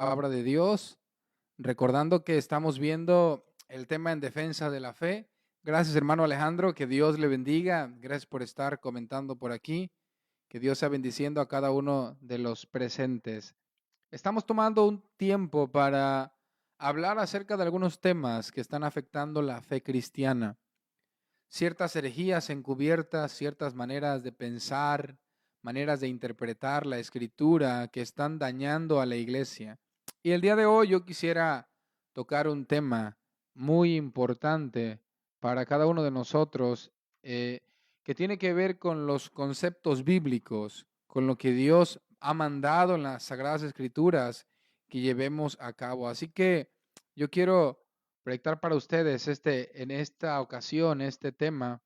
Palabra de Dios, recordando que estamos viendo el tema en defensa de la fe. Gracias, hermano Alejandro, que Dios le bendiga. Gracias por estar comentando por aquí. Que Dios sea bendiciendo a cada uno de los presentes. Estamos tomando un tiempo para hablar acerca de algunos temas que están afectando la fe cristiana. Ciertas herejías encubiertas, ciertas maneras de pensar, maneras de interpretar la escritura que están dañando a la iglesia. Y el día de hoy yo quisiera tocar un tema muy importante para cada uno de nosotros, que tiene que ver con los conceptos bíblicos, con lo que Dios ha mandado en las Sagradas Escrituras que llevemos a cabo. Así que yo quiero proyectar para ustedes en esta ocasión este tema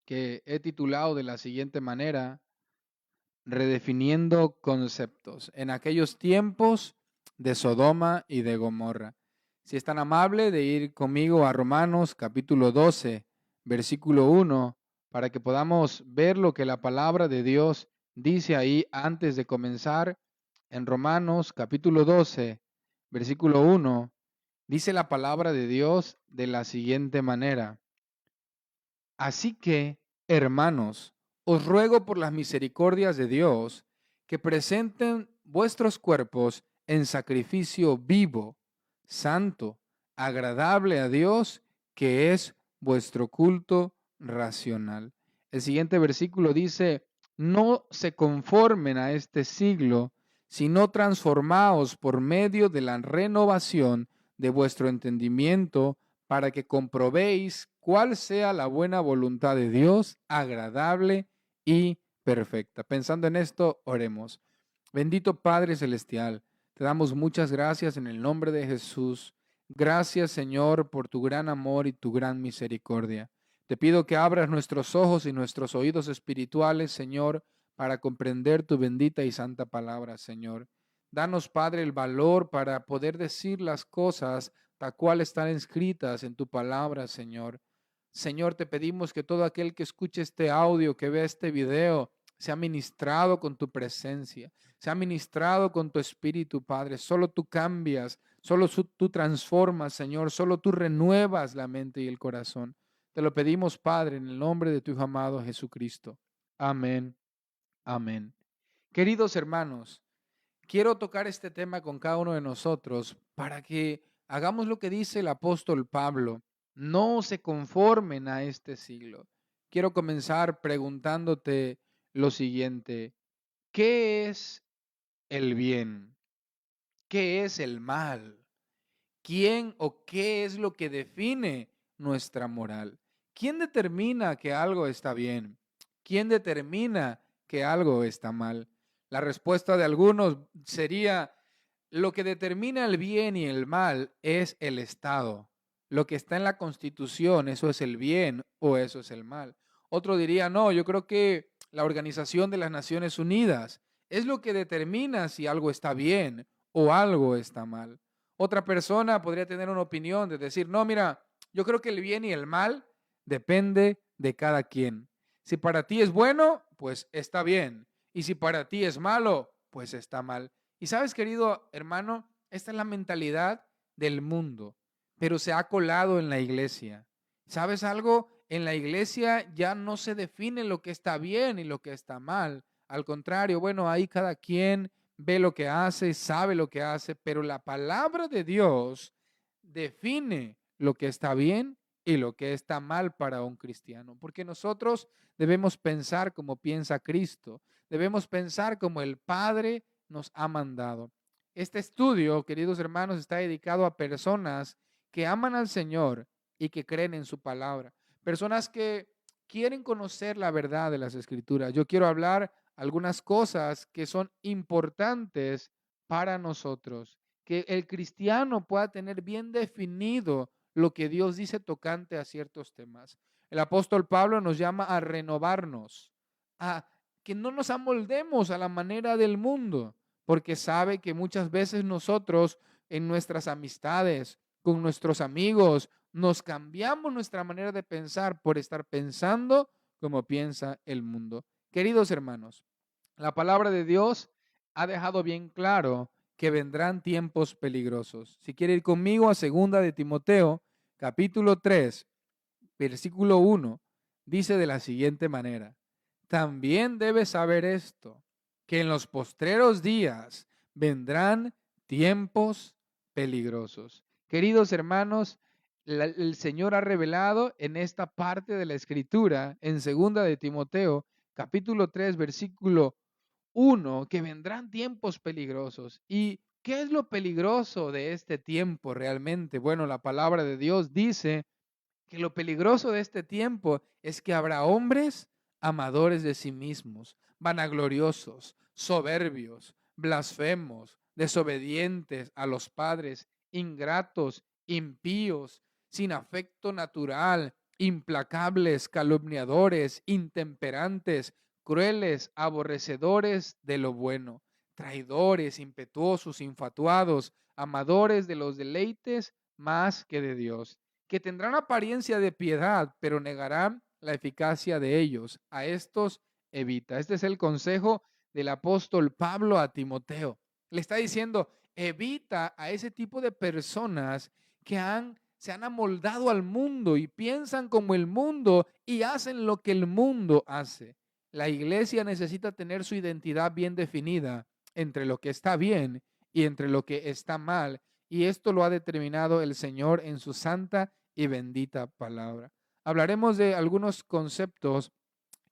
que he titulado de la siguiente manera: Redefiniendo conceptos en aquellos tiempos de Sodoma y de Gomorra. Si es tan amable de ir conmigo a Romanos capítulo 12, versículo 1, para que podamos ver lo que la palabra de Dios dice ahí antes de comenzar. En Romanos capítulo 12, versículo 1, dice la palabra de Dios de la siguiente manera: Así que, hermanos, os ruego por las misericordias de Dios que presenten vuestros cuerpos en sacrificio vivo, santo, agradable a Dios, que es vuestro culto racional. El siguiente versículo dice: no se conformen a este siglo, sino transformaos por medio de la renovación de vuestro entendimiento, para que comprobéis cuál sea la buena voluntad de Dios, agradable y perfecta. Pensando en esto, oremos. Bendito Padre Celestial, te damos muchas gracias en el nombre de Jesús. Gracias, Señor, por tu gran amor y tu gran misericordia. Te pido que abras nuestros ojos y nuestros oídos espirituales, Señor, para comprender tu bendita y santa palabra, Señor. Danos, Padre, el valor para poder decir las cosas tal cual están escritas en tu palabra, Señor. Señor, te pedimos que todo aquel que escuche este audio, que vea este video, sea ministrado con tu presencia, sea ministrado con tu espíritu, Padre. Solo tú cambias, solo tú transformas, Señor, solo tú renuevas la mente y el corazón. Te lo pedimos, Padre, en el nombre de tu Hijo amado Jesucristo. Amén. Amén. Queridos hermanos, quiero tocar este tema con cada uno de nosotros para que hagamos lo que dice el apóstol Pablo: no se conformen a este siglo. Quiero comenzar preguntándote lo siguiente: ¿qué es el bien? ¿Qué es el mal? ¿Quién o qué es lo que define nuestra moral? ¿Quién determina que algo está bien? ¿Quién determina que algo está mal? La respuesta de algunos sería: lo que determina el bien y el mal es el Estado. Lo que está en la Constitución, eso es el bien o eso es el mal. Otro diría: no, yo creo que la Organización de las Naciones Unidas es lo que determina si algo está bien o algo está mal. Otra persona podría tener una opinión de decir: no, mira, yo creo que el bien y el mal depende de cada quien. Si para ti es bueno, pues está bien. Y si para ti es malo, pues está mal. Y sabes, querido hermano, esta es la mentalidad del mundo, pero se ha colado en la iglesia. ¿Sabes algo? En la iglesia ya no se define lo que está bien y lo que está mal. Al contrario, bueno, ahí cada quien ve lo que hace, sabe lo que hace, pero la palabra de Dios define lo que está bien y lo que está mal para un cristiano, porque nosotros debemos pensar como piensa Cristo, debemos pensar como el Padre nos ha mandado. Este estudio, queridos hermanos, está dedicado a personas que aman al Señor y que creen en su palabra, personas que quieren conocer la verdad de las Escrituras. Yo quiero hablar algunas cosas que son importantes para nosotros, que el cristiano pueda tener bien definido lo que Dios dice tocante a ciertos temas. El apóstol Pablo nos llama a renovarnos, a que no nos amoldemos a la manera del mundo, porque sabe que muchas veces nosotros en nuestras amistades, con nuestros amigos, nos cambiamos nuestra manera de pensar por estar pensando como piensa el mundo. Queridos hermanos, la palabra de Dios ha dejado bien claro que vendrán tiempos peligrosos. Si quiere ir conmigo a 2 de Timoteo, capítulo 3, versículo 1, dice de la siguiente manera: también debes saber esto, que en los postreros días vendrán tiempos peligrosos. Queridos hermanos, el Señor ha revelado en esta parte de la Escritura, en 2 de Timoteo, capítulo 3, versículo 1, que vendrán tiempos peligrosos. ¿Y qué es lo peligroso de este tiempo realmente? Bueno, la palabra de Dios dice que lo peligroso de este tiempo es que habrá hombres amadores de sí mismos, vanagloriosos, soberbios, blasfemos, desobedientes a los padres, ingratos, impíos, sin afecto natural, implacables, calumniadores, intemperantes, crueles, aborrecedores de lo bueno, traidores, impetuosos, infatuados, amadores de los deleites más que de Dios, que tendrán apariencia de piedad, pero negarán la eficacia de ellos. A estos evita. Este es el consejo del apóstol Pablo a Timoteo. Le está diciendo, evita a ese tipo de personas que se han amoldado al mundo y piensan como el mundo y hacen lo que el mundo hace. La iglesia necesita tener su identidad bien definida entre lo que está bien y entre lo que está mal. Y esto lo ha determinado el Señor en su santa y bendita palabra. Hablaremos de algunos conceptos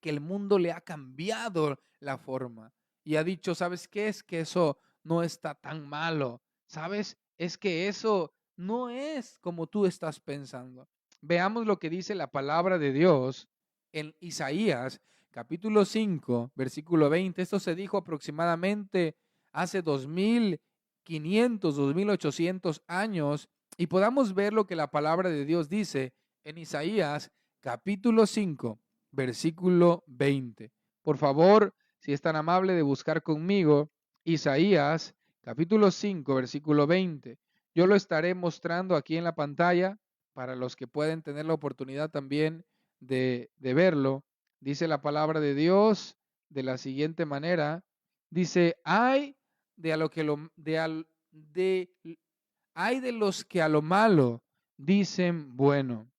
que el mundo le ha cambiado la forma y ha dicho, ¿sabes qué? Es que eso no está tan malo, ¿sabes? Es que eso no es como tú estás pensando. Veamos lo que dice la palabra de Dios en Isaías, capítulo 5, versículo 20. Esto se dijo aproximadamente hace 2500, 2800 años, y podamos ver lo que la palabra de Dios dice en Isaías, capítulo 5, versículo 20. Por favor, si es tan amable de buscar conmigo Isaías, capítulo 5, versículo 20. Yo lo estaré mostrando aquí en la pantalla para los que pueden tener la oportunidad también de verlo. Dice la palabra de Dios de la siguiente manera. Dice, hay de a lo que lo, hay de los que a lo malo dicen bueno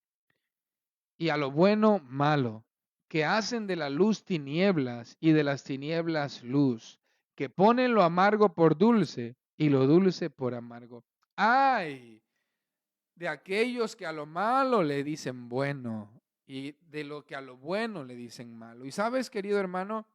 y a lo bueno malo, que hacen de la luz tinieblas y de las tinieblas luz, que ponen lo amargo por dulce y lo dulce por amargo. ¡Ay! De aquellos que a lo malo le dicen bueno y de lo que a lo bueno le dicen malo. Y sabes, querido hermano,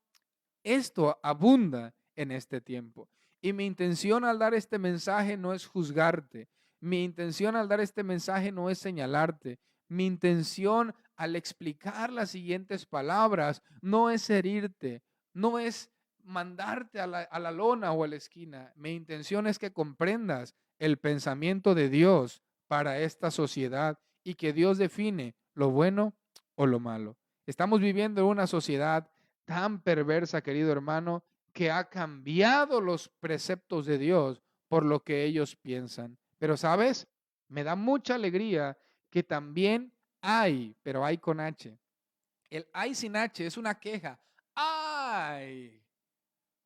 esto abunda en este tiempo. Y mi intención al dar este mensaje no es juzgarte. Mi intención al dar este mensaje no es señalarte. Mi intención al explicar las siguientes palabras no es herirte, no es mandarte a la lona o a la esquina. Mi intención es que comprendas el pensamiento de Dios para esta sociedad y que Dios define lo bueno o lo malo. Estamos viviendo en una sociedad tan perversa, querido hermano, que ha cambiado los preceptos de Dios por lo que ellos piensan. Pero, ¿sabes? Me da mucha alegría que también hay, pero hay con H. El hay sin H es una queja. ¡Ay!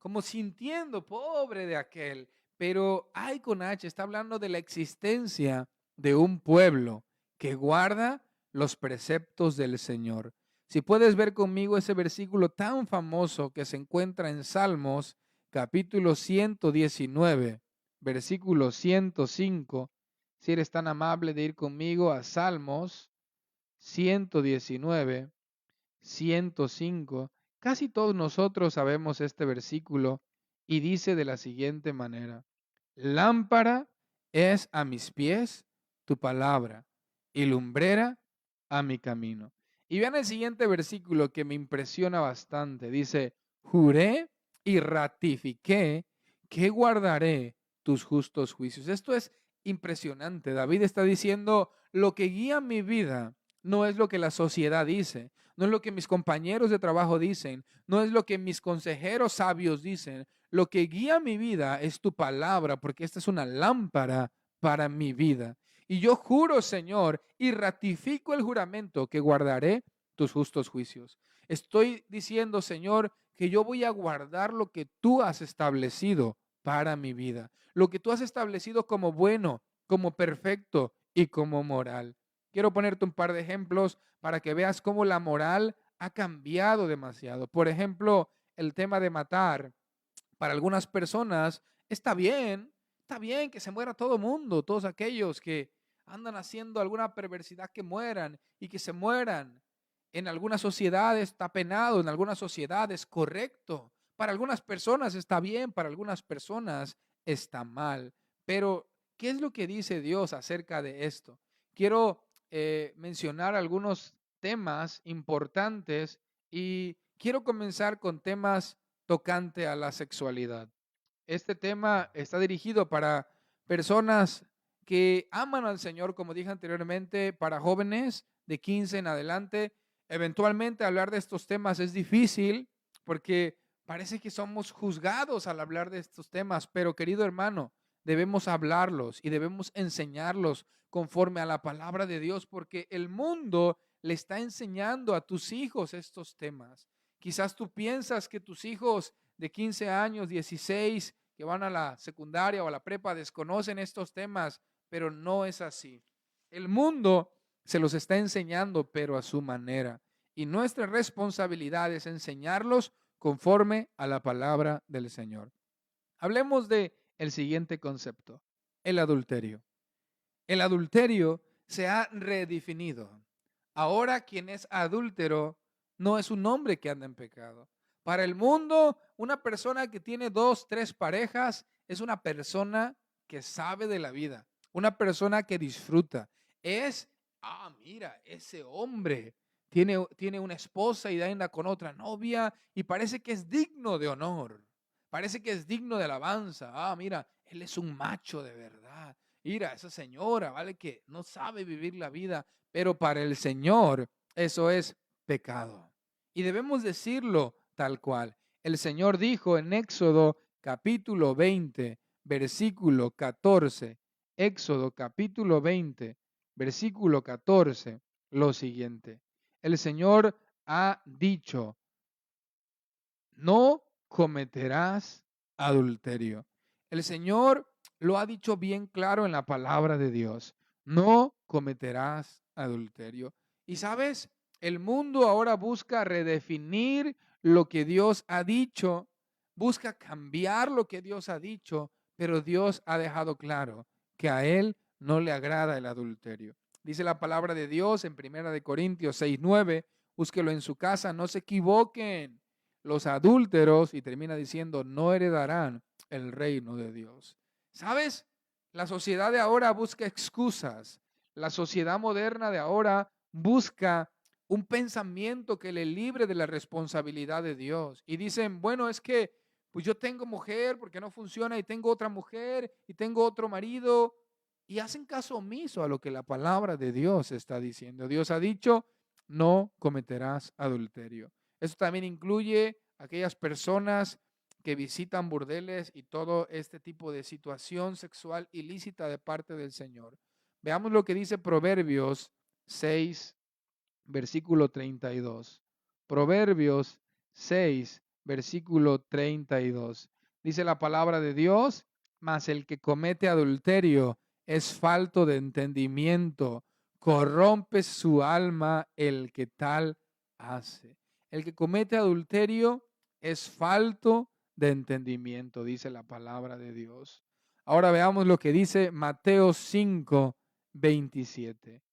Como sintiendo, pobre de aquel. Pero hay con H está hablando de la existencia de un pueblo que guarda los preceptos del Señor. Si puedes ver conmigo ese versículo tan famoso que se encuentra en Salmos, capítulo 119, versículo 105. Si eres tan amable de ir conmigo a Salmos 119, 105. Casi todos nosotros sabemos este versículo y dice de la siguiente manera: lámpara es a mis pies tu palabra y lumbrera a mi camino. Y vean el siguiente versículo que me impresiona bastante. Dice, juré y ratifiqué que guardaré tus justos juicios. Esto es impresionante. David está diciendo, lo que guía mi vida no es lo que la sociedad dice, no es lo que mis compañeros de trabajo dicen, no es lo que mis consejeros sabios dicen. Lo que guía mi vida es tu palabra, porque esta es una lámpara para mi vida. Y yo juro, Señor, y ratifico el juramento que guardaré tus justos juicios. Estoy diciendo, Señor, que yo voy a guardar lo que tú has establecido para mi vida, lo que tú has establecido como bueno, como perfecto y como moral. Quiero ponerte un par de ejemplos para que veas cómo la moral ha cambiado demasiado. Por ejemplo, el tema de matar. Para algunas personas está bien que se muera todo mundo, todos aquellos que andan haciendo alguna perversidad que mueran y que se mueran. En algunas sociedades está penado, en algunas sociedades correcto. Para algunas personas está bien, para algunas personas está mal. Pero, ¿qué es lo que dice Dios acerca de esto? Quiero mencionar algunos temas importantes y quiero comenzar con temas tocante a la sexualidad. Este tema está dirigido para personas que aman al Señor, como dije anteriormente, para jóvenes de 15 en adelante. Eventualmente hablar de estos temas es difícil porque parece que somos juzgados al hablar de estos temas, pero querido hermano, debemos hablarlos y debemos enseñarlos conforme a la palabra de Dios, porque el mundo le está enseñando a tus hijos estos temas. Quizás tú piensas que tus hijos de 15 años, 16, que van a la secundaria o a la prepa, desconocen estos temas, pero no es así. El mundo se los está enseñando, pero a su manera. Y nuestra responsabilidad es enseñarlos conforme a la palabra del Señor. Hablemos de el siguiente concepto, el adulterio. El adulterio se ha redefinido. Ahora quien es adúltero no es un hombre que anda en pecado. Para el mundo, una persona que tiene 2, 3 parejas es una persona que sabe de la vida, una persona que disfruta. Es, mira, ese hombre tiene una esposa y anda con otra novia y parece que es digno de honor, parece que es digno de alabanza. Mira, él es un macho de verdad. Mira, esa señora, ¿vale? Que no sabe vivir la vida, pero para el Señor eso es pecado. Y debemos decirlo tal cual. El Señor dijo en Éxodo capítulo 20, versículo 14, Éxodo capítulo 20, versículo 14, lo siguiente. El Señor ha dicho, no cometerás adulterio. El Señor lo ha dicho bien claro en la palabra de Dios. No cometerás adulterio. Y sabes, el mundo ahora busca redefinir lo que Dios ha dicho, busca cambiar lo que Dios ha dicho, pero Dios ha dejado claro que a Él no le agrada el adulterio. Dice la palabra de Dios en 1 Corintios 6:9, búsquelo en su casa, no se equivoquen. Los adúlteros, y termina diciendo, no heredarán el reino de Dios. ¿Sabes? La sociedad de ahora busca excusas. La sociedad moderna de ahora busca un pensamiento que le libre de la responsabilidad de Dios. Y dicen, bueno, es que pues yo tengo mujer porque no funciona y tengo otra mujer y tengo otro marido. Y hacen caso omiso a lo que la palabra de Dios está diciendo. Dios ha dicho, no cometerás adulterio. Eso también incluye aquellas personas que visitan burdeles y todo este tipo de situación sexual ilícita de parte del Señor. Veamos lo que dice Proverbios 6, versículo 32. Proverbios 6, versículo 32. Dice la palabra de Dios, mas el que comete adulterio es falto de entendimiento, corrompe su alma el que tal hace. El que comete adulterio es falto de entendimiento, dice la palabra de Dios. Ahora veamos lo que dice Mateo 5, 27.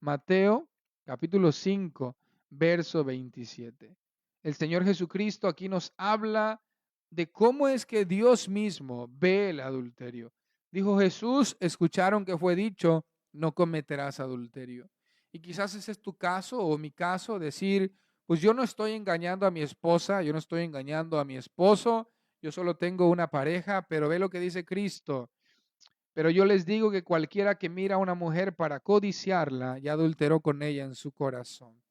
Mateo capítulo 5, verso 27. El Señor Jesucristo aquí nos habla de cómo es que Dios mismo ve el adulterio. Dijo Jesús, escucharon que fue dicho, no cometerás adulterio. Y quizás ese es tu caso o mi caso, decir, pues yo no estoy engañando a mi esposa, yo no estoy engañando a mi esposo, yo solo tengo una pareja, pero ve lo que dice Cristo. Pero yo les digo que cualquiera que mira a una mujer para codiciarla, ya adulteró con ella en su corazón.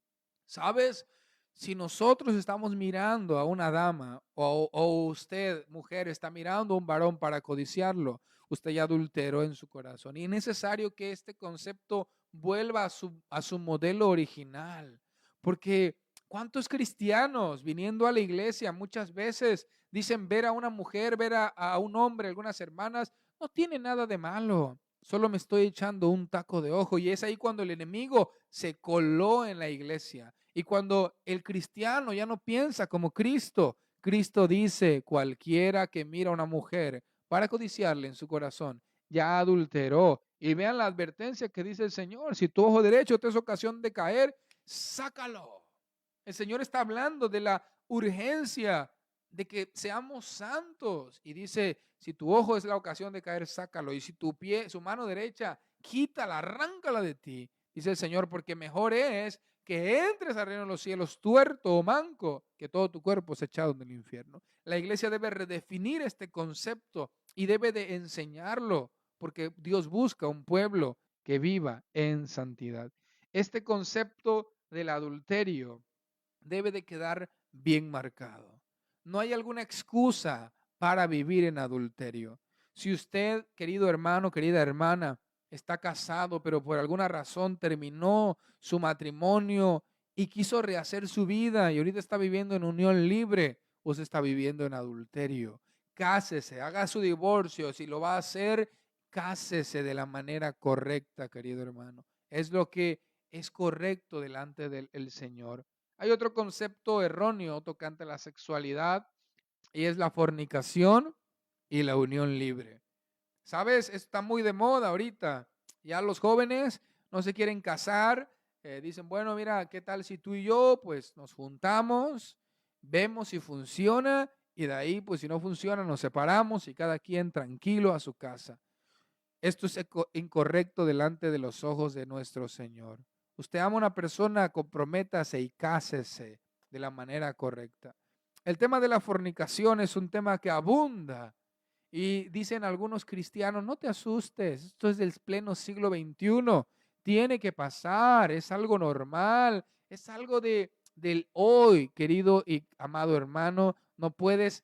¿Sabes? Si nosotros estamos mirando a una dama o usted, mujer, está mirando a un varón para codiciarlo, usted ya adulteró en su corazón. Y es necesario que este concepto vuelva a su modelo original, porque ¿Cuántos cristianos viniendo a la iglesia muchas veces dicen ver a una mujer, ver a un hombre, algunas hermanas, no tiene nada de malo? Solo me estoy echando un taco de ojo. Y es ahí cuando el enemigo se coló en la iglesia. Y cuando el cristiano ya no piensa como Cristo. Cristo dice, cualquiera que mira a una mujer para codiciarle en su corazón, ya adulteró. Y vean la advertencia que dice el Señor: si tu ojo derecho te es ocasión de caer, sácalo. El Señor está hablando de la urgencia de que seamos santos. Y dice, si tu ojo es la ocasión de caer, sácalo. Y si tu pie, su mano derecha, quítala, arráncala de ti. Dice el Señor, porque mejor es que entres al reino de los cielos tuerto o manco, que todo tu cuerpo es echado en el infierno. La iglesia debe redefinir este concepto y debe de enseñarlo, porque Dios busca un pueblo que viva en santidad. Este concepto del adulterio debe de quedar bien marcado. No hay alguna excusa para vivir en adulterio. Si usted, querido hermano, querida hermana, está casado, pero por alguna razón terminó su matrimonio y quiso rehacer su vida y ahorita está viviendo en unión libre, usted está viviendo en adulterio. Cásese, haga su divorcio. Si lo va a hacer, cásese de la manera correcta, querido hermano. Es lo que es correcto delante del Señor. Hay otro concepto erróneo tocante a la sexualidad y es la fornicación y la unión libre. ¿Sabes? Está muy de moda ahorita. Ya los jóvenes no se quieren casar. Dicen, bueno, mira, ¿qué tal si tú y yo pues nos juntamos, vemos si funciona y de ahí pues si no funciona nos separamos y cada quien tranquilo a su casa? Esto es incorrecto delante de los ojos de nuestro Señor. Usted ama a una persona, comprométase y cásese de la manera correcta. El tema de la fornicación es un tema que abunda y dicen algunos cristianos, no te asustes, esto es del pleno siglo XXI, tiene que pasar, es algo normal, es algo del hoy, querido y amado hermano. No puedes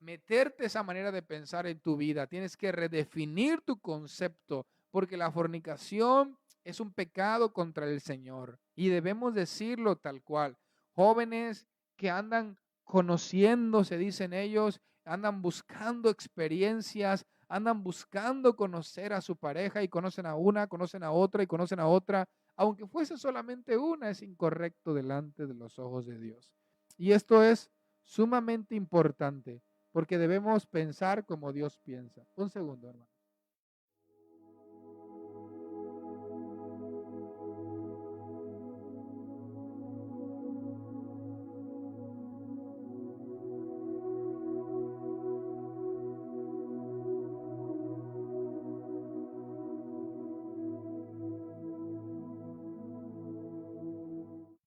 meterte esa manera de pensar en tu vida, tienes que redefinir tu concepto, porque la fornicación es un pecado contra el Señor y debemos decirlo tal cual. Jóvenes que andan conociendo, se dicen ellos, andan buscando experiencias, andan buscando conocer a su pareja y conocen a una, conocen a otra y conocen a otra, aunque fuese solamente una, es incorrecto delante de los ojos de Dios. Y esto es sumamente importante porque debemos pensar como Dios piensa. Un segundo, hermano.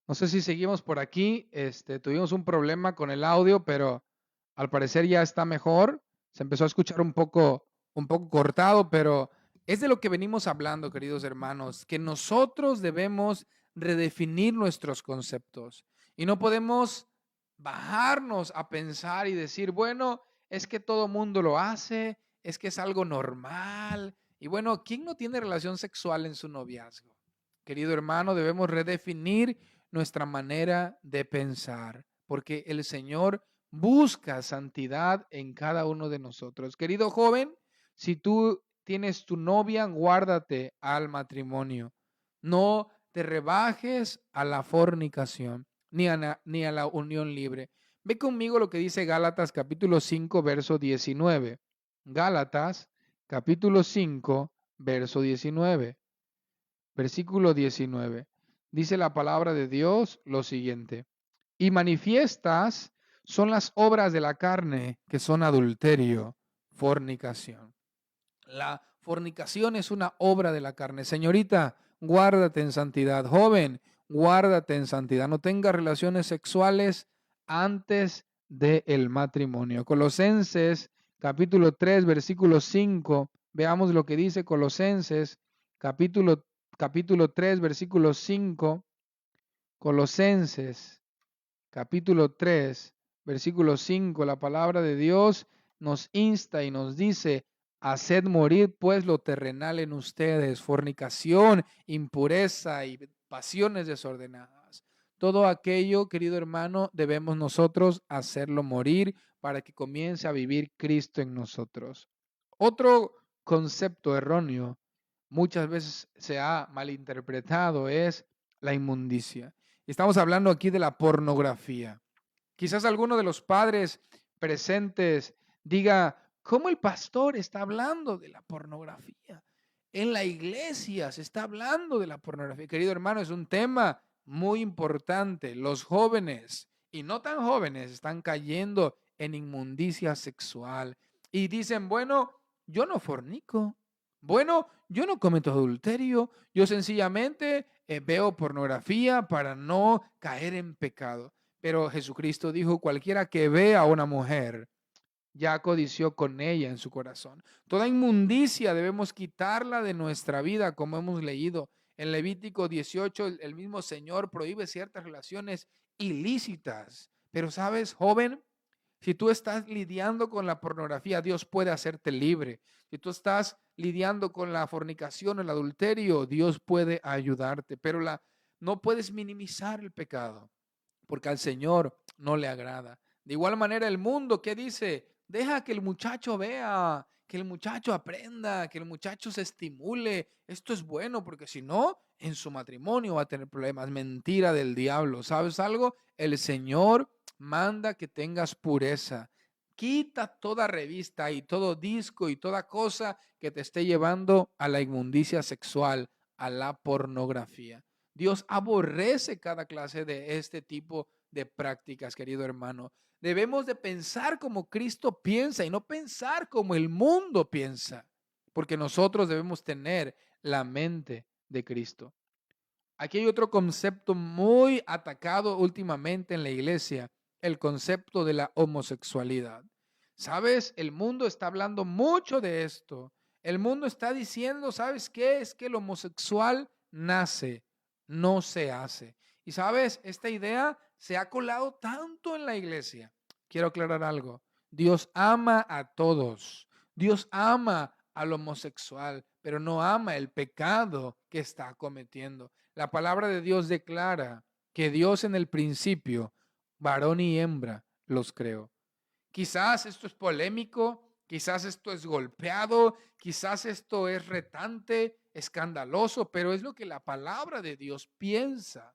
No sé si seguimos por aquí. Tuvimos un problema con el audio, pero al parecer ya está mejor. Se empezó a escuchar un poco cortado, pero es de lo que venimos hablando, queridos hermanos, que nosotros debemos redefinir nuestros conceptos y no podemos bajarnos a pensar y decir, bueno, es que todo mundo lo hace, es que es algo normal. Y bueno, ¿quién no tiene relación sexual en su noviazgo? Querido hermano, debemos redefinir nuestra manera de pensar, porque el Señor busca santidad en cada uno de nosotros. Querido joven, si tú tienes tu novia, guárdate al matrimonio. No te rebajes a la fornicación ni a la unión libre. Ve conmigo lo que dice Gálatas capítulo 5, verso 19. Gálatas capítulo 5, verso 19. Versículo 19. Dice la palabra de Dios lo siguiente: y manifiestas son las obras de la carne, que son adulterio, fornicación. La fornicación es una obra de la carne. Señorita, guárdate en santidad. Joven, guárdate en santidad. No tengas relaciones sexuales antes del matrimonio. Colosenses capítulo 3, versículo 5. Veamos lo que dice Colosenses capítulo 3, versículo 5. Colosenses capítulo 3, versículo 5, la palabra de Dios nos insta y nos dice: haced morir pues lo terrenal en ustedes, fornicación, impureza y pasiones desordenadas. todo aquello, querido hermano, debemos nosotros hacerlo morir para que comience a vivir Cristo en nosotros. Otro concepto erróneo, muchas veces se ha malinterpretado, es la inmundicia. Estamos hablando aquí de la pornografía. Quizás alguno de los padres presentes diga, ¿cómo el pastor está hablando de la pornografía? En la iglesia se está hablando de la pornografía. Querido hermano, es un tema muy importante. Los jóvenes y no tan jóvenes están cayendo en inmundicia sexual y dicen, bueno, yo no fornico. Bueno, yo no cometo adulterio. Yo sencillamente veo pornografía para no caer en pecado. Pero Jesucristo dijo, cualquiera que vea a una mujer ya codició con ella en su corazón. Toda inmundicia debemos quitarla de nuestra vida, como hemos leído. En Levítico 18, el mismo Señor prohíbe ciertas relaciones ilícitas. Pero sabes, joven, si tú estás lidiando con la pornografía, Dios puede hacerte libre. Si tú estás lidiando con la fornicación, el adulterio, Dios puede ayudarte. Pero no puedes minimizar el pecado porque al Señor no le agrada. De igual manera el mundo, ¿qué dice? Deja que el muchacho vea, que el muchacho aprenda, que el muchacho se estimule. Esto es bueno porque si no, en su matrimonio va a tener problemas. Mentira del diablo. ¿Sabes algo? El Señor manda que tengas pureza. Quita toda revista y todo disco y toda cosa que te esté llevando a la inmundicia sexual, a la pornografía. Dios aborrece cada clase de este tipo de prácticas, querido hermano. Debemos de pensar como Cristo piensa y no pensar como el mundo piensa, porque nosotros debemos tener la mente de Cristo. Aquí hay otro concepto muy atacado últimamente en la iglesia, el concepto de la homosexualidad. ¿Sabes? El mundo está hablando mucho de esto. El mundo está diciendo, ¿sabes qué? Es que el homosexual nace, no se hace. Y sabes, esta idea se ha colado tanto en la iglesia. Quiero aclarar algo. Dios ama a todos. Dios ama al homosexual, pero no ama el pecado que está cometiendo. La palabra de Dios declara que Dios en el principio, varón y hembra, los creó. Quizás esto es polémico, quizás esto es golpeado, quizás esto es retante, escandaloso, pero es lo que la palabra de Dios piensa.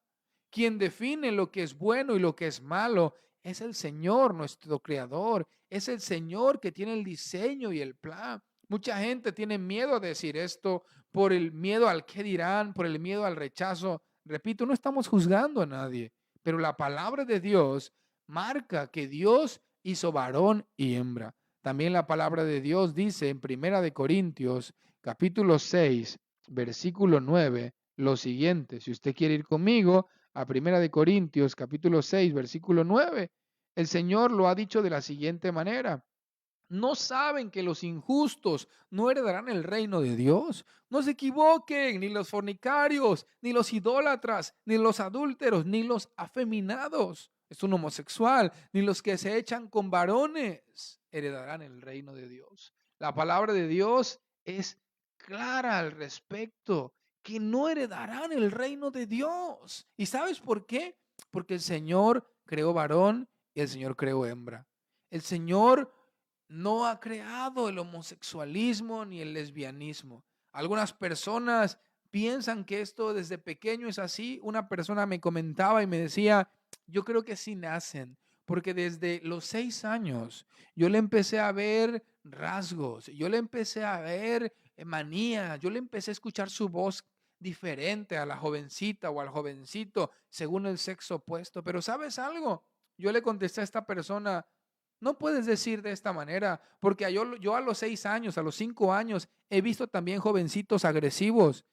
Quien define lo que es bueno y lo que es malo es el Señor, nuestro creador. Es el Señor que tiene el diseño y el plan. Mucha gente tiene miedo de decir esto por el miedo al qué dirán, por el miedo al rechazo. Repito, no estamos juzgando a nadie, pero la palabra de Dios marca que Dios hizo varón y hembra. También la palabra de Dios dice en Primera de Corintios, capítulo 6, versículo 9, lo siguiente. Si usted quiere ir conmigo a Primera de Corintios, capítulo 6, versículo 9, el Señor lo ha dicho de la siguiente manera. ¿No saben que los injustos no heredarán el reino de Dios? No se equivoquen, ni los fornicarios, ni los idólatras, ni los adúlteros, ni los afeminados, es un homosexual, ni los que se echan con varones heredarán el reino de Dios. La palabra de Dios es clara al respecto, que no heredarán el reino de Dios. ¿Y sabes por qué? Porque el Señor creó varón y el Señor creó hembra. El Señor no ha creado el homosexualismo ni el lesbianismo. Algunas personas piensan que esto desde pequeño es así. Una persona me comentaba y me decía, yo creo que sí nacen, porque desde los 6 años yo le empecé a ver rasgos, yo le empecé a ver manía, yo le empecé a escuchar su voz diferente a la jovencita o al jovencito según el sexo opuesto. Pero ¿sabes algo? Yo le contesté a esta persona, no puedes decir de esta manera, porque yo a los 6 años, a los 5 años, he visto también jovencitos agresivos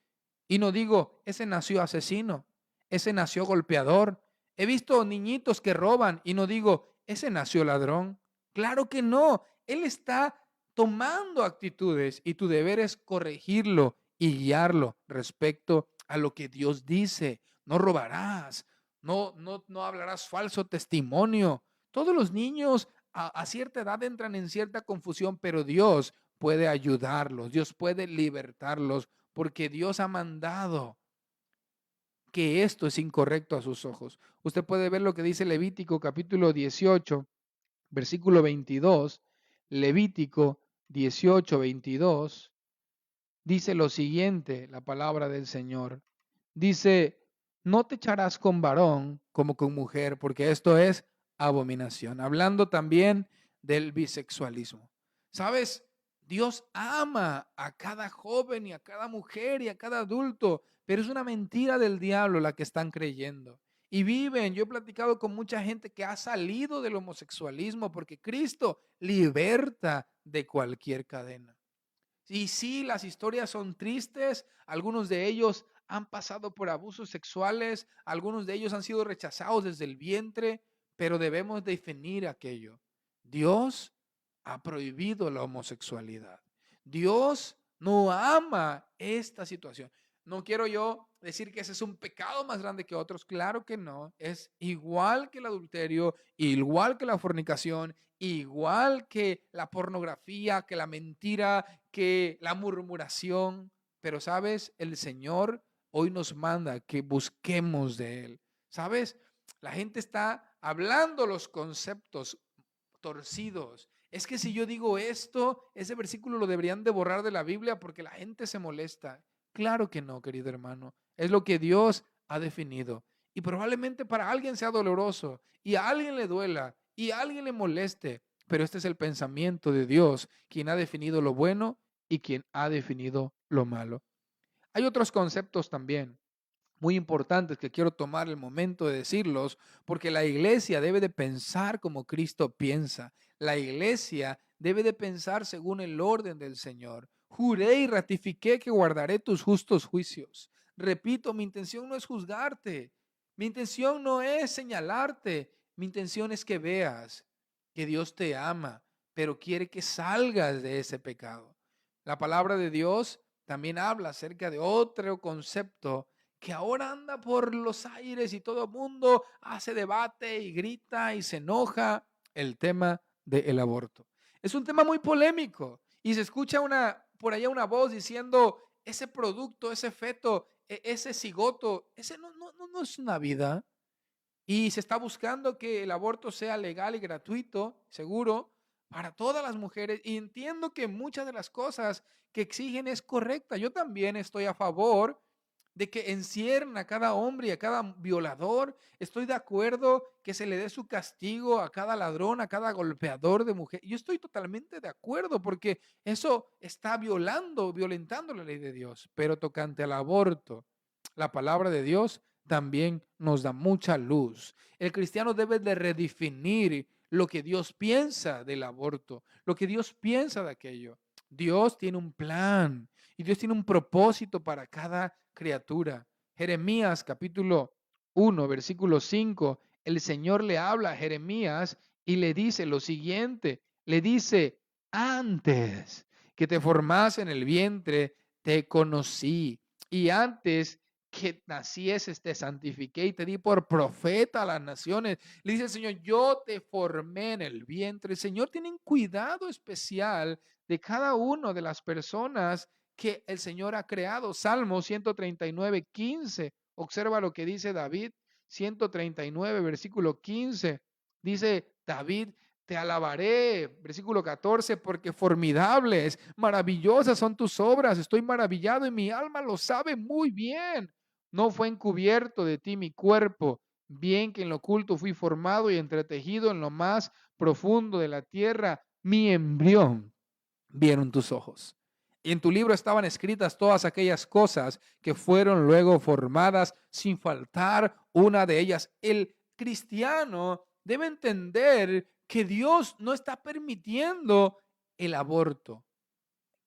y no digo, ese nació asesino, ese nació golpeador. He visto niñitos que roban y no digo, ese nació ladrón. Claro que no, él está tomando actitudes y tu deber es corregirlo y guiarlo respecto a lo que Dios dice. No robarás, no hablarás falso testimonio. Todos los niños a cierta edad entran en cierta confusión, pero Dios puede ayudarlos, Dios puede libertarlos, porque Dios ha mandado que esto es incorrecto a sus ojos. Usted puede ver lo que dice Levítico capítulo 18, versículo 22. Levítico 18, 22. Dice lo siguiente, la palabra del Señor. Dice, no te echarás con varón como con mujer, porque esto es abominación. Hablando también del bisexualismo. ¿Sabes? Dios ama a cada joven y a cada mujer y a cada adulto, pero es una mentira del diablo la que están creyendo. Y viven, yo he platicado con mucha gente que ha salido del homosexualismo porque Cristo liberta de cualquier cadena. Y sí, las historias son tristes, algunos de ellos han pasado por abusos sexuales, algunos de ellos han sido rechazados desde el vientre, pero debemos definir aquello. Dios ha prohibido la homosexualidad. Dios no ama esta situación. No quiero yo decir que ese es un pecado más grande que otros, claro que no, es igual que el adulterio, igual que la fornicación, igual que la pornografía, que la mentira, que la murmuración, pero sabes, el Señor hoy nos manda que busquemos de Él. ¿Sabes? La gente está hablando los conceptos torcidos. Es que si yo digo esto, ese versículo lo deberían de borrar de la Biblia porque la gente se molesta. Claro que no, querido hermano. Es lo que Dios ha definido. Y probablemente para alguien sea doloroso y a alguien le duela y a alguien le moleste. Pero este es el pensamiento de Dios, quien ha definido lo bueno y quien ha definido lo malo. Hay otros conceptos también muy importantes que quiero tomar el momento de decirlos, porque la iglesia debe de pensar como Cristo piensa. La iglesia debe de pensar según el orden del Señor. Juré y ratifiqué que guardaré tus justos juicios. Repito, mi intención no es juzgarte. Mi intención no es señalarte. Mi intención es que veas que Dios te ama, pero quiere que salgas de ese pecado. La palabra de Dios también habla acerca de otro concepto que ahora anda por los aires y todo el mundo hace debate y grita y se enoja, el tema del aborto. Es un tema muy polémico y se escucha por allá una voz diciendo, ese producto, ese feto, ese cigoto, ese no es una vida. Y se está buscando que el aborto sea legal y gratuito, seguro, para todas las mujeres. Y entiendo que muchas de las cosas que exigen es correcta. Yo también estoy a favor de que encierren a cada hombre y a cada violador. Estoy de acuerdo que se le dé su castigo a cada ladrón, a cada golpeador de mujer. Yo estoy totalmente de acuerdo porque eso está violentando la ley de Dios. Pero tocante al aborto, la palabra de Dios también nos da mucha luz. El cristiano debe de redefinir lo que Dios piensa del aborto, lo que Dios piensa de aquello. Dios tiene un plan y Dios tiene un propósito para cada criatura. Jeremías capítulo 1, versículo 5, el Señor le habla a Jeremías y le dice lo siguiente, le dice, antes que te formase en el vientre, te conocí y antes que nacieses te santifiqué y te di por profeta a las naciones. Le dice el Señor, yo te formé en el vientre. El Señor tiene un cuidado especial de cada una de las personas que el Señor ha creado. Salmo 139, 15. Observa lo que dice David, 139, versículo 15. Dice David, te alabaré, versículo 14, porque formidables, maravillosas son tus obras. Estoy maravillado y mi alma lo sabe muy bien. No fue encubierto de ti mi cuerpo, bien que en lo oculto fui formado y entretejido en lo más profundo de la tierra. Mi embrión vieron tus ojos. Y en tu libro estaban escritas todas aquellas cosas que fueron luego formadas sin faltar una de ellas. El cristiano debe entender que Dios no está permitiendo el aborto,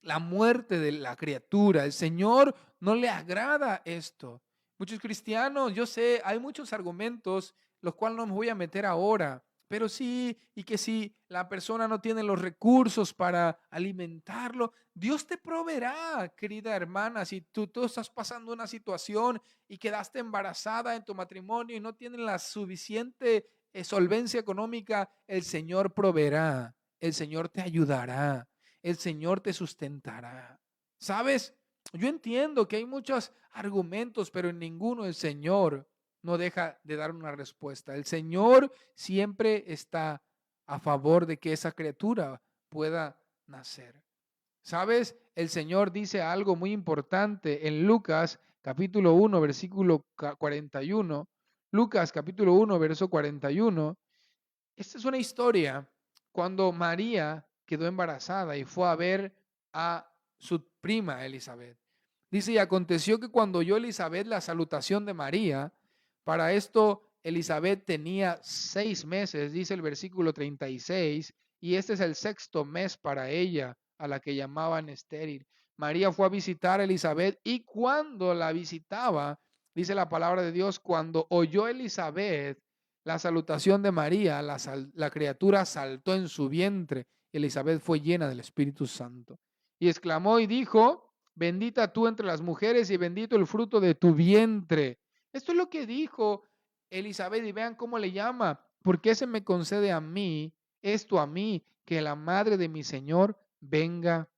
la muerte de la criatura. El Señor no le agrada esto. Muchos cristianos, yo sé, hay muchos argumentos, los cuales no me voy a meter ahora, pero sí, y que si la persona no tiene los recursos para alimentarlo, Dios te proveerá, querida hermana. Si tú estás pasando una situación y quedaste embarazada en tu matrimonio y no tienes la suficiente solvencia económica, el Señor proveerá, el Señor te ayudará, el Señor te sustentará. ¿Sabes? Yo entiendo que hay muchos argumentos, pero en ninguno el Señor no deja de dar una respuesta. El Señor siempre está a favor de que esa criatura pueda nacer. ¿Sabes? El Señor dice algo muy importante en Lucas capítulo 1, versículo 41. Lucas capítulo 1, verso 41. Esta es una historia cuando María quedó embarazada y fue a ver a su prima Elizabeth. Dice, y aconteció que cuando oyó Elizabeth la salutación de María, para esto Elizabeth tenía 6 meses, dice el versículo 36, y este es el sexto mes para ella, a la que llamaban estéril. María fue a visitar a Elizabeth y cuando la visitaba, dice la palabra de Dios, cuando oyó Elizabeth la salutación de María, la criatura saltó en su vientre. Elizabeth fue llena del Espíritu Santo. Y exclamó y dijo, bendita tú entre las mujeres y bendito el fruto de tu vientre. Esto es lo que dijo Elizabeth y vean cómo le llama. ¿Por qué se me concede a mí, esto a mí, que la madre de mi Señor venga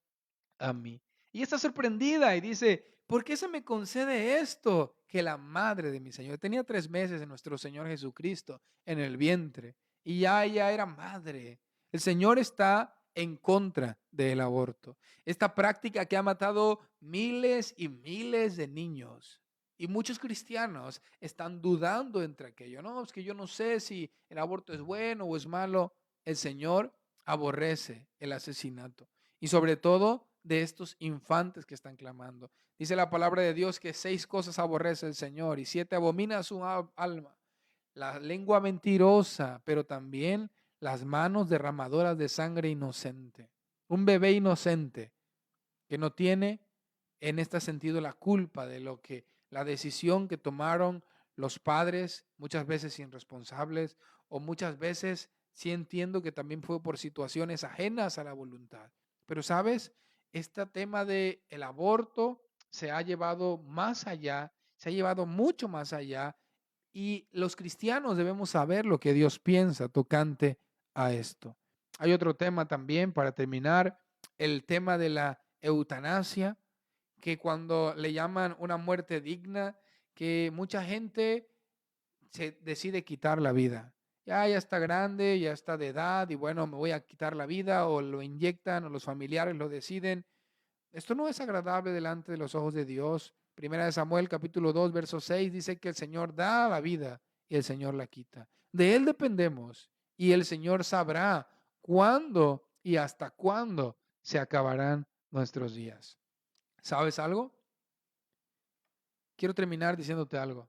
a mí? Y está sorprendida y dice, ¿por qué se me concede esto? Que la madre de mi Señor, tenía 3 meses en nuestro Señor Jesucristo en el vientre y ya ella era madre. El Señor está en contra del aborto. Esta práctica que ha matado miles y miles de niños. Y muchos cristianos están dudando entre aquello. No, es que yo no sé si el aborto es bueno o es malo. El Señor aborrece el asesinato. Y sobre todo de estos infantes que están clamando. Dice la palabra de Dios que 6 cosas aborrece el Señor y 7 abomina su alma. La lengua mentirosa, pero también las manos derramadoras de sangre inocente. Un bebé inocente que no tiene en este sentido la culpa de lo que la decisión que tomaron los padres, muchas veces irresponsables o muchas veces sí entiendo que también fue por situaciones ajenas a la voluntad. Pero sabes, este tema de el aborto se ha llevado más allá, se ha llevado mucho más allá y los cristianos debemos saber lo que Dios piensa tocante a esto. Hay otro tema también para terminar, el tema de la eutanasia, que cuando le llaman una muerte digna, que mucha gente se decide quitar la vida. Ya está grande, ya está de edad y bueno, me voy a quitar la vida o lo inyectan o los familiares lo deciden. Esto no es agradable delante de los ojos de Dios. Primera de Samuel capítulo 2 verso 6 dice que el Señor da la vida y el Señor la quita. De Él dependemos y el Señor sabrá cuándo y hasta cuándo se acabarán nuestros días. ¿Sabes algo? Quiero terminar diciéndote algo.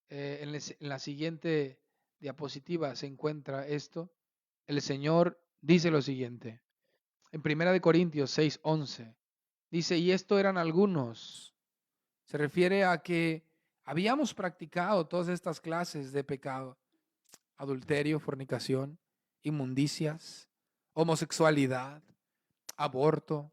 En la siguiente diapositiva se encuentra esto. El Señor dice lo siguiente. En Primera de Corintios 6:11 dice, y esto eran algunos. Se refiere a que habíamos practicado todas estas clases de pecado. Adulterio, fornicación, inmundicias, homosexualidad, aborto,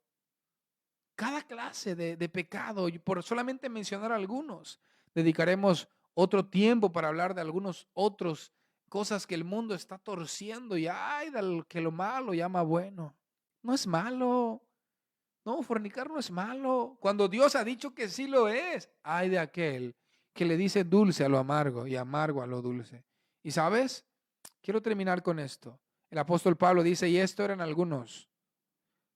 cada clase de pecado, y por solamente mencionar algunos, dedicaremos otro tiempo para hablar de algunos otros cosas que el mundo está torciendo y ay, del que lo malo llama bueno. No es malo. No, fornicar no es malo. Cuando Dios ha dicho que sí lo es, ay de aquel que le dice dulce a lo amargo y amargo a lo dulce. Y sabes, quiero terminar con esto. El apóstol Pablo dice, y esto eran algunos,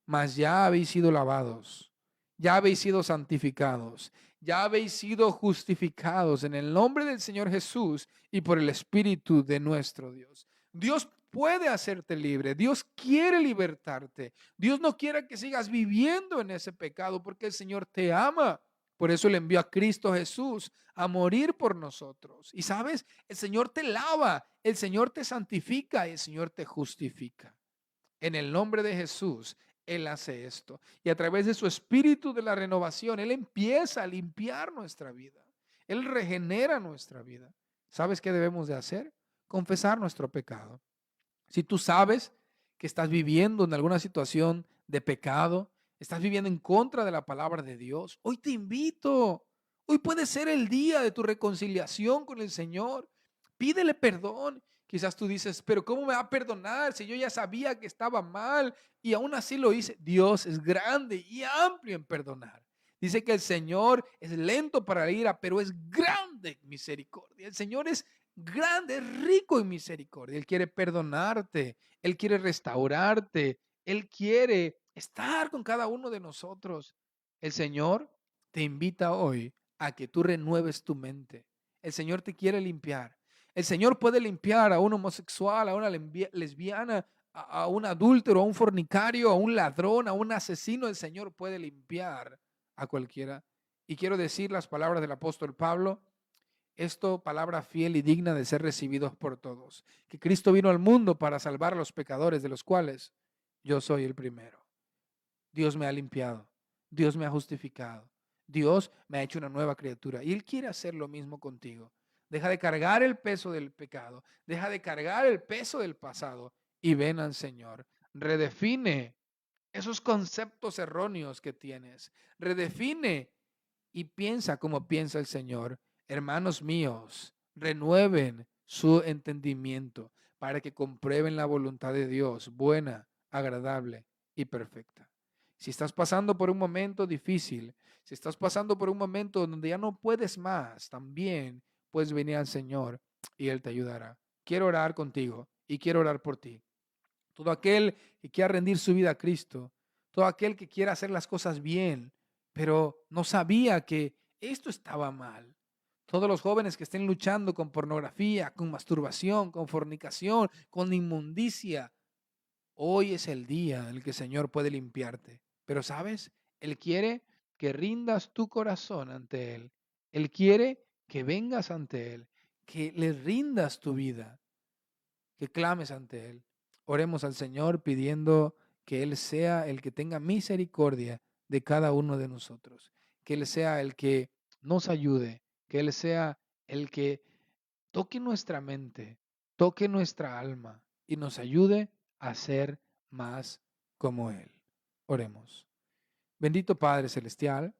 mas ya habéis sido lavados, ya habéis sido santificados, ya habéis sido justificados en el nombre del Señor Jesús y por el Espíritu de nuestro Dios. Dios puede hacerte libre, Dios quiere libertarte, Dios no quiere que sigas viviendo en ese pecado porque el Señor te ama. Por eso le envió a Cristo Jesús a morir por nosotros. Y sabes, el Señor te lava, el Señor te santifica y el Señor te justifica. En el nombre de Jesús, Él hace esto. Y a través de su espíritu de la renovación, Él empieza a limpiar nuestra vida. Él regenera nuestra vida. ¿Sabes qué debemos de hacer? Confesar nuestro pecado. Si tú sabes que estás viviendo en alguna situación de pecado, estás viviendo en contra de la palabra de Dios, hoy te invito. Hoy puede ser el día de tu reconciliación con el Señor. Pídele perdón. Quizás tú dices, pero ¿cómo me va a perdonar si yo ya sabía que estaba mal y aún así lo hice? Dios es grande y amplio en perdonar. Dice que el Señor es lento para la ira, pero es grande en misericordia. El Señor es grande, es rico en misericordia. Él quiere perdonarte, Él quiere restaurarte, Él quiere estar con cada uno de nosotros. El Señor te invita hoy a que tú renueves tu mente. El Señor te quiere limpiar. El Señor puede limpiar a un homosexual, a una lesbiana, a un adúltero, a un fornicario, a un ladrón, a un asesino. El Señor puede limpiar a cualquiera. Y quiero decir las palabras del apóstol Pablo, esto palabra fiel y digna de ser recibidos por todos, que Cristo vino al mundo para salvar a los pecadores, de los cuales yo soy el primero. Dios me ha limpiado, Dios me ha justificado, Dios me ha hecho una nueva criatura y Él quiere hacer lo mismo contigo. Deja de cargar el peso del pecado, deja de cargar el peso del pasado y ven al Señor. Redefine esos conceptos erróneos que tienes. Redefine y piensa como piensa el Señor. Hermanos míos, renueven su entendimiento para que comprueben la voluntad de Dios, buena, agradable y perfecta. Si estás pasando por un momento difícil, si estás pasando por un momento donde ya no puedes más, también puedes venir al Señor y Él te ayudará. Quiero orar contigo y quiero orar por ti. Todo aquel que quiera rendir su vida a Cristo, todo aquel que quiera hacer las cosas bien, pero no sabía que esto estaba mal. Todos los jóvenes que estén luchando con pornografía, con masturbación, con fornicación, con inmundicia, hoy es el día en el que el Señor puede limpiarte. Pero sabes, Él quiere que rindas tu corazón ante Él. Él quiere que vengas ante Él, que le rindas tu vida, que clames ante Él. Oremos al Señor pidiendo que Él sea el que tenga misericordia de cada uno de nosotros, que Él sea el que nos ayude, que Él sea el que toque nuestra mente, toque nuestra alma y nos ayude a ser más como Él. Oremos. Bendito Padre Celestial,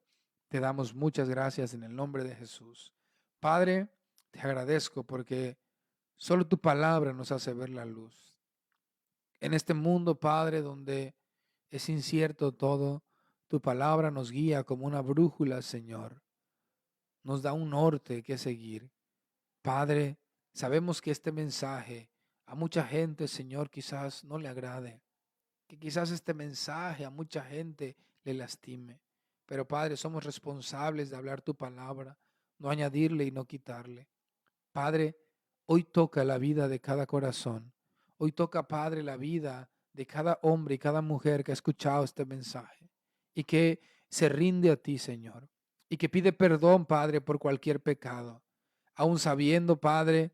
te damos muchas gracias en el nombre de Jesús. Padre, te agradezco porque solo tu palabra nos hace ver la luz. En este mundo, Padre, donde es incierto todo, tu palabra nos guía como una brújula, Señor. Nos da un norte que seguir. Padre, sabemos que este mensaje a mucha gente, Señor, quizás no le agrade, que quizás este mensaje a mucha gente le lastime. Pero Padre, somos responsables de hablar tu palabra, no añadirle y no quitarle. Padre, hoy toca la vida de cada corazón. Hoy toca, Padre, la vida de cada hombre y cada mujer que ha escuchado este mensaje y que se rinde a ti, Señor, y que pide perdón, Padre, por cualquier pecado, aun sabiendo, Padre,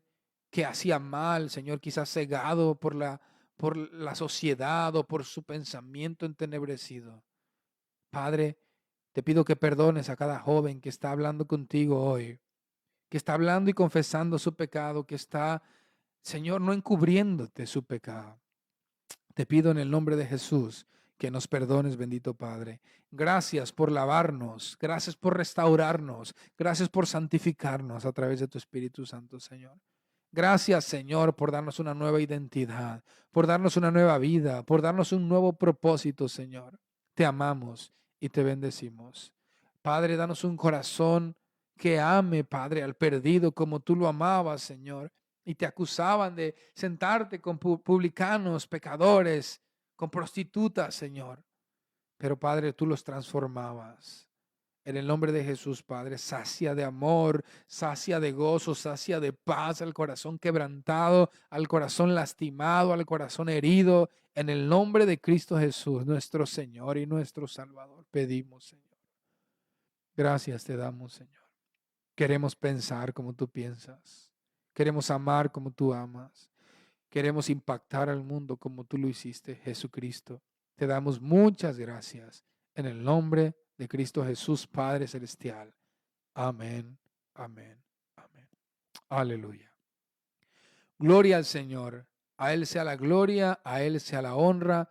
que hacía mal, Señor, quizás cegado por la sociedad o por su pensamiento entenebrecido. Padre, te pido que perdones a cada joven que está hablando contigo hoy, que está hablando y confesando su pecado, que está, Señor, no encubriéndote su pecado. Te pido en el nombre de Jesús que nos perdones, bendito Padre. Gracias por lavarnos, gracias por restaurarnos, gracias por santificarnos a través de tu Espíritu Santo, Señor. Gracias, Señor, por darnos una nueva identidad, por darnos una nueva vida, por darnos un nuevo propósito, Señor. Te amamos y te bendecimos. Padre, danos un corazón que ame, Padre, al perdido como tú lo amabas, Señor. Y te acusaban de sentarte con publicanos, pecadores, con prostitutas, Señor. Pero, Padre, tú los transformabas. En el nombre de Jesús, Padre, sacia de amor, sacia de gozo, sacia de paz al corazón quebrantado, al corazón lastimado, al corazón herido. En el nombre de Cristo Jesús, nuestro Señor y nuestro Salvador, pedimos, Señor. Gracias te damos, Señor. Queremos pensar como tú piensas. Queremos amar como tú amas. Queremos impactar al mundo como tú lo hiciste, Jesucristo. Te damos muchas gracias en el nombre de Cristo Jesús, Padre Celestial. Amén, amén, amén. Aleluya. Gloria al Señor. A Él sea la gloria, a Él sea la honra